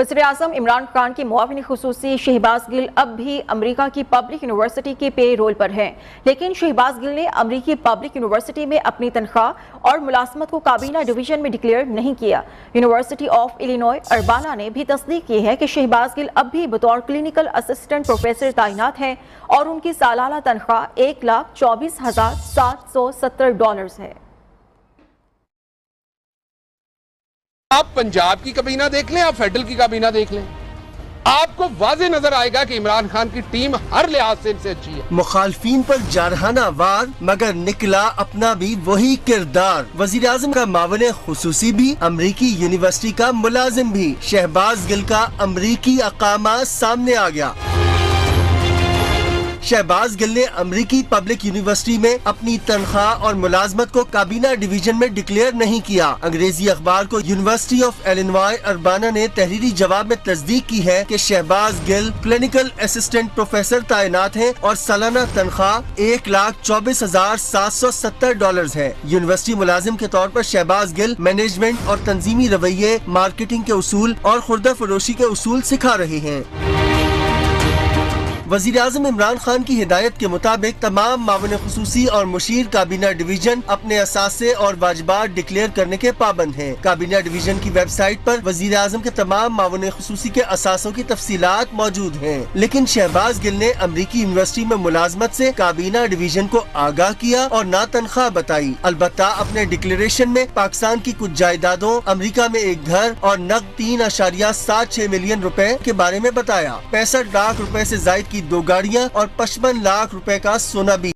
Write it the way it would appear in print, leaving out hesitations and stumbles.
वज़ीर-ए-आज़म इमरान खान की मुआविन खुसूसी शहबाज गिल अब भी अमरीका की पब्लिक यूनिवर्सिटी के पे रोल पर हैं, लेकिन शहबाज गिल ने अमरीकी पब्लिक यूनिवर्सिटी में अपनी तनख्वाह और मुलाजमत को काबीना डिवीजन में डिक्लेयर नहीं किया। यूनिवर्सिटी ऑफ इलिनॉय अर्बाना ने भी तस्दीक की है कि शहबाज गिल अब भी बतौर क्लिनिकल असिस्टेंट प्रोफेसर तैनात हैं और उनकी सालाना तनख्वाह $1,24,770 है। आप पंजाब की काबीना देख लें, आप फेडरल की काबीना देख लें, आपको वाज़े नजर आएगा कि इमरान खान की टीम हर लिहाज से इनसे अच्छी है। मुखालफीन पर जारहाना वार मगर निकला अपना भी वही किरदार। वजीर आजम का मावन खुसूसी भी, अमरीकी यूनिवर्सिटी का मुलाजिम भी। शहबाज गिल का अमरीकी अकामा सामने आ गया। शहबाज गिल ने अमरीकी पब्लिक यूनिवर्सिटी में अपनी तनख्वाह और मुलाजमत को काबीना डिवीजन में डिक्लेयर नहीं किया। अंग्रेजी अखबार को यूनिवर्सिटी ऑफ इलिनॉय अर्बाना ने तहरीरी जवाब में तस्दीक की है कि Shahbaz Gill clinical assistant professor तैनात हैं और सालाना तनख्वाह $1,24,770 है। यूनिवर्सिटी मुलाजिम के तौर पर शहबाज गिल मैनेजमेंट और तंजीमी रवैये, मार्केटिंग के उसूल और खुर्दा फरोशी के उसूल सिखा रहे हैं। वज़ीर आज़म इमरान खान की हिदायत के मुताबिक तमाम मावन खुसूसी और मुशीर काबीना डिवीजन अपने असासे और वाजिबात डिक्लेयर करने के पाबंद हैं। काबीना डिवीजन की वेबसाइट पर वज़ीर आज़म के तमाम मावन खुसूसी के असासों की तफसीलात मौजूद हैं, लेकिन शहबाज गिल ने अमरीकी यूनिवर्सिटी में मुलाजमत से काबीना डिवीजन को आगाह किया और ना तनख्वाह बताई। अलबत्ता अपने डिक्लेरेशन में पाकिस्तान की कुछ जायदादों, अमरीका में एक घर और नकद $3.76 मिलियन के बारे में बताया। 65 लाख रुपए से जायद की 2 गाड़ियां और 55 लाख रुपए का सोना भी।